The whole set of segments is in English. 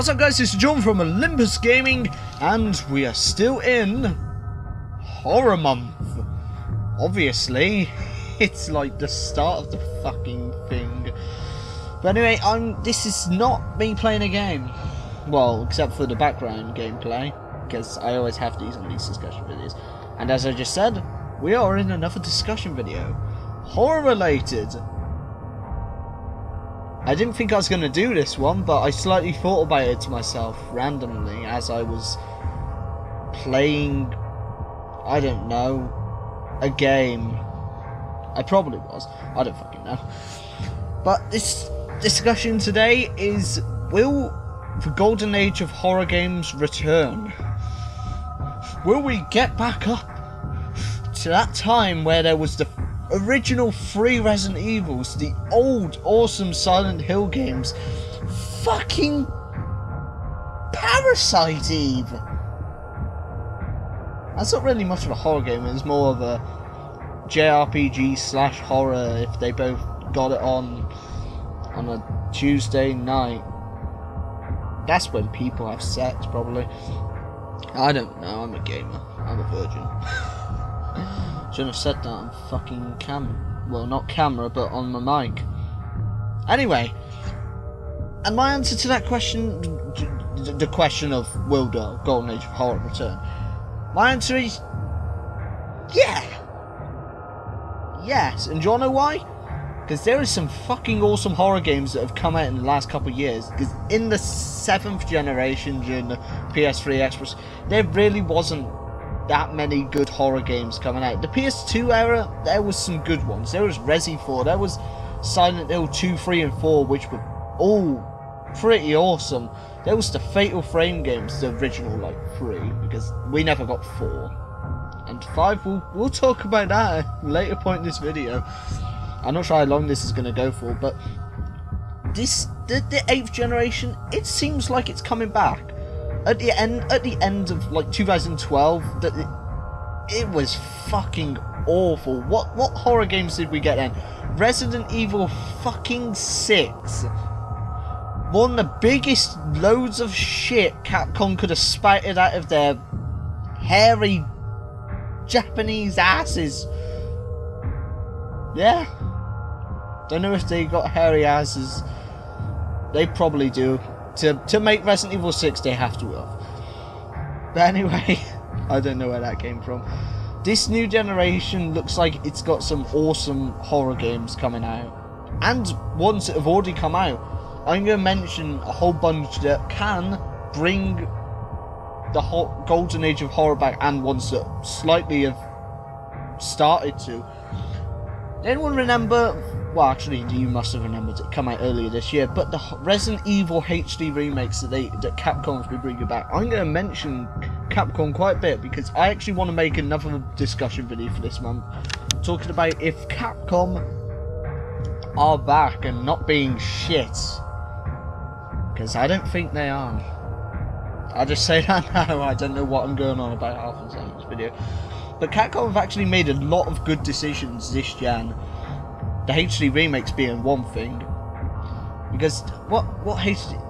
What's up guys, it's John from Olympus Gaming, and we are still in Horror Month. Obviously, it's like the start of the fucking thing. But anyway, this is not me playing a game. Well, except for the background gameplay, because I always have these on these discussion videos. And as I just said, we are in another discussion video. Horror related. I didn't think I was going to do this one, but I slightly thought about it to myself randomly as I was playing, I don't know, a game. I probably was. I don't fucking know. But this discussion today is, will the golden age of horror games return? Will we get back up to that time where there was the original 3 Resident Evils, the old awesome Silent Hill games, fucking Parasite Eve? That's not really much of a horror game, it's more of a JRPG slash horror if they both got it on a Tuesday night. That's when people have sex, probably. I don't know, I'm a gamer. I'm a virgin. Shouldn't have said that on fucking well, not camera, but on my mic. Anyway, and my answer to that question, the question of will the golden age of horror return? My answer is yeah. Yes, and do you wanna know why? Because there is some fucking awesome horror games that have come out in the last couple of years. Because in the 7th generation, during the PS3 Xbox, there really wasn't that many good horror games coming out. The PS2 era, there was some good ones. There was Resi 4, there was Silent Hill 2, 3 and 4, which were all pretty awesome. There was the Fatal Frame games, the original like 3, because we never got 4. And 5, we'll talk about that at a later point in this video. I'm not sure how long this is going to go for, but the 8th generation, it seems like it's coming back. At the end of like 2012, it was fucking awful. What horror games did we get then? Resident Evil fucking 6. One of the biggest loads of shit Capcom could have spouted out of their hairy Japanese asses. Yeah. Don't know if they got hairy asses. They probably do. To make Resident Evil 6, they have to have. But anyway, I don't know where that came from. This new generation looks like it's got some awesome horror games coming out. And ones that have already come out. I'm going to mention a whole bunch that can bring the golden age of horror back, and ones that slightly have started to. Anyone remember? Well, actually, you must have remembered it come out earlier this year, but the Resident Evil HD remakes that Capcom's been bringing back. I'm going to mention Capcom quite a bit because I actually want to make another discussion video for this month, talking about if Capcom are back and not being shit, because I don't think they are. I'll just say that now. I don't know what I'm going on about half the time in this video, but Capcom have actually made a lot of good decisions this gen. The HD remakes being one thing, because what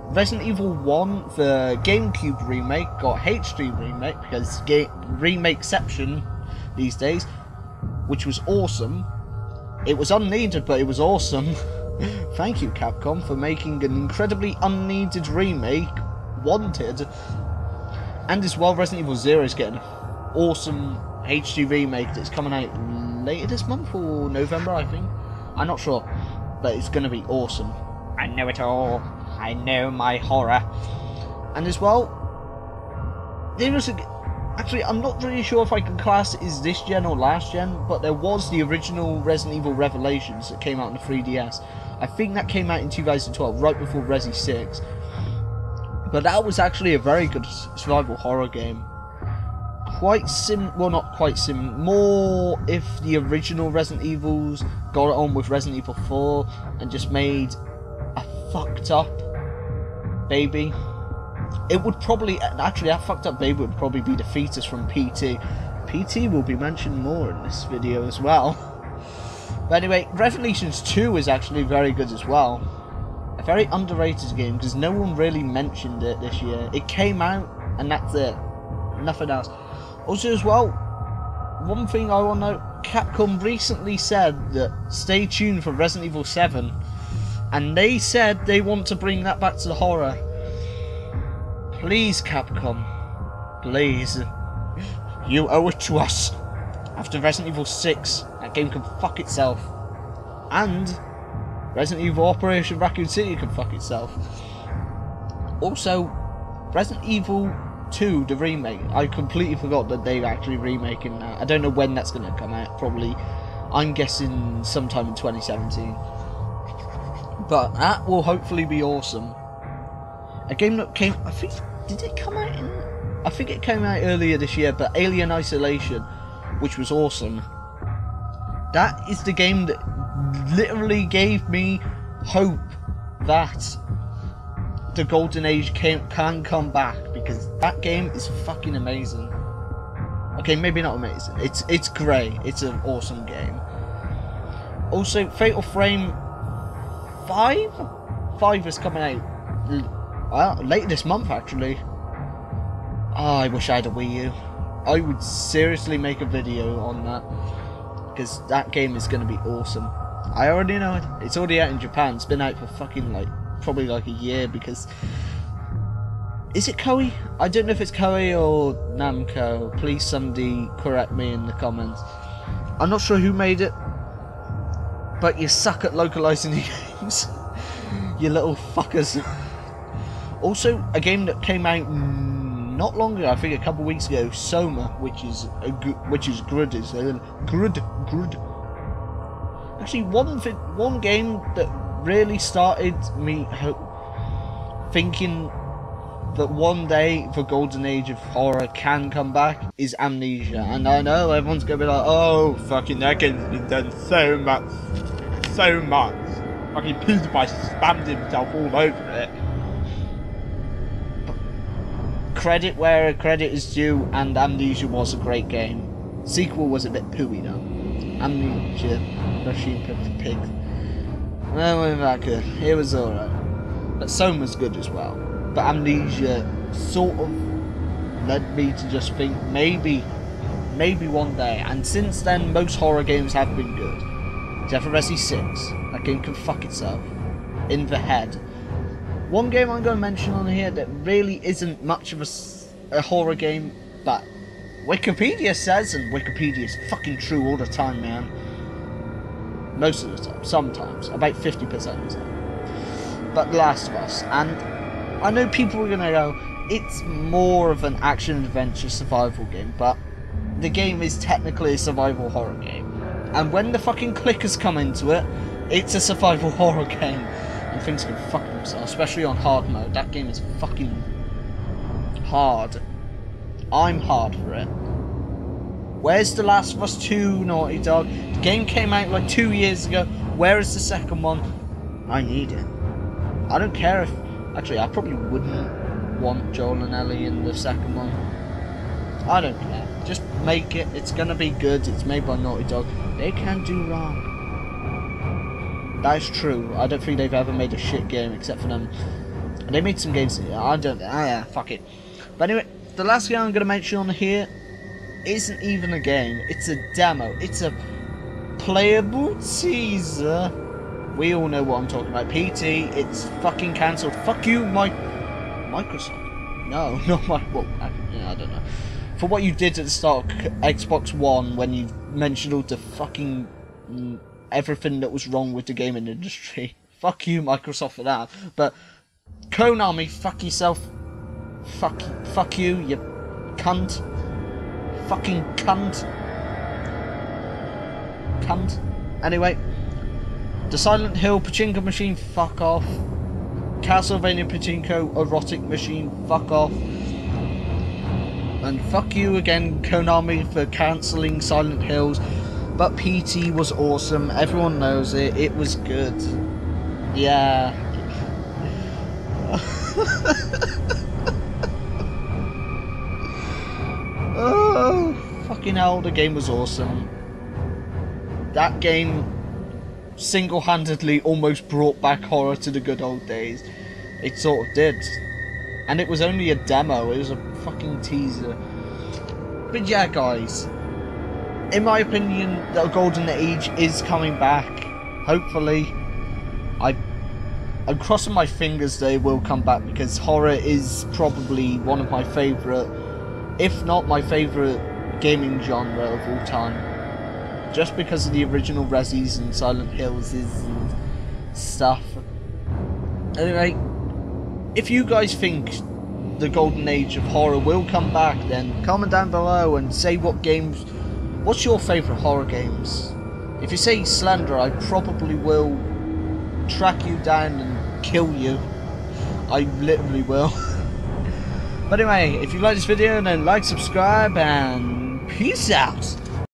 Resident Evil 1, the GameCube remake, got HD remake because remakeception these days, which was awesome. It was unneeded, but it was awesome. Thank you, Capcom, for making an incredibly unneeded remake wanted. And as well, Resident Evil 0 is getting an awesome HD remake that's coming out later this month or November, I think. I'm not sure, but it's going to be awesome. I know it all. I know my horror. And as well, there was actually, I'm not really sure if I can class it as this gen or last gen, but there was the original Resident Evil Revelations that came out on the 3DS. I think that came out in 2012, right before Resi 6. But that was actually a very good survival horror game. Well, not quite more if the original Resident Evils got it on with Resident Evil 4 and just made a fucked up baby. It would probably, actually that fucked up baby would probably be the fetus from PT. PT will be mentioned more in this video as well. But anyway, Revelations 2 is actually very good as well. I A very underrated game because no one really mentioned it this year. It came out and that's it. Nothing else. Also as well, one thing I want to note, Capcom recently said that stay tuned for Resident Evil 7. And they said they want to bring that back to the horror. Please, Capcom. Please. You owe it to us. After Resident Evil 6, that game can fuck itself. And Resident Evil Operation Raccoon City can fuck itself. Also, Resident Evil 2, the remake. I completely forgot that they're actually remaking that. I don't know when that's going to come out. Probably, I'm guessing sometime in 2017. But that will hopefully be awesome. A game that came, I think, did it come out in, I think it came out earlier this year, but Alien Isolation, which was awesome. That is the game that literally gave me hope that the Golden Age can come back, because that game is fucking amazing. Okay, maybe not amazing. It's great. It's an awesome game. Also, Fatal Frame 5 is coming out later this month actually. Oh, I wish I had a Wii U. I would seriously make a video on that, because that game is going to be awesome. I already know it. It's already out in Japan. It's been out for fucking probably a year, because is it Koei? I don't know if it's Koei or Namco. Please somebody correct me in the comments. I'm not sure who made it, but you suck at localizing the games. You little fuckers. Also, a game that came out not long ago, I think a couple weeks ago, Soma, which is good. Is good. Actually, one game that really started me thinking that one day the Golden Age of horror can come back is Amnesia. And I know everyone's gonna be like, oh, fucking that game's been done so much. Fucking PewDiePie spammed himself all over it. But credit where credit is due, and Amnesia was a great game. Sequel was a bit pooey though. Amnesia, Machine Pig. Well, it wasn't that good. It was alright. But Soma's good as well. But Amnesia sort of led me to just think maybe one day. And since then, most horror games have been good. Except for Resi 6. That game can fuck itself. In the head. One game I'm going to mention on here that really isn't much of a horror game, but Wikipedia says, and Wikipedia is fucking true all the time, man. Most of the time. Sometimes. About 50% of the time. But The Last of Us. And I know people are going to go, it's more of an action-adventure survival game, but the game is technically a survival horror game. And when the fucking clickers come into it, it's a survival horror game. And things can fuck themselves, especially on hard mode. That game is fucking hard. I'm hard for it. Where's The Last of Us 2, Naughty Dog? The game came out 2 years ago. Where is the second one? I need it. I don't care if... Actually, I probably wouldn't want Joel and Ellie in the second one. I don't care. Just make it. It's gonna be good. It's made by Naughty Dog. They can't do wrong. That is true. I don't think they've ever made a shit game except for them. They made some games. I don't. Yeah, fuck it. But anyway, the last game I'm gonna mention on here isn't even a game. It's a demo. It's a playable teaser. We all know what I'm talking about. PT. It's fucking cancelled. Fuck you, Microsoft. No, not my. Well, I don't know. For what you did at the start of Xbox One when you mentioned all the fucking everything that was wrong with the gaming industry. Fuck you, Microsoft, for that. But Konami, fuck yourself. Fuck you, you cunt. Fucking cunt. Cunt. Anyway, the Silent Hill Pachinko machine, fuck off. Castlevania Pachinko erotic machine, fuck off. And fuck you again, Konami, for cancelling Silent Hills. But PT was awesome. Everyone knows it. It was good. Yeah. Oh, fucking hell, the game was awesome. That game single-handedly almost brought back horror to the good old days. It sort of did. And it was only a demo, it was a fucking teaser. But yeah, guys, in my opinion, the Golden Age is coming back. Hopefully. I'm crossing my fingers that it will come back, because horror is probably one of my favourite, if not my favourite gaming genre of all time. Just because of the original Resis and Silent Hills and stuff. Anyway, if you guys think the Golden Age of horror will come back, then comment down below and say what's your favourite horror games. If you say Slender, I probably will track you down and kill you. I literally will. But anyway, if you like this video, then like, subscribe, and peace out.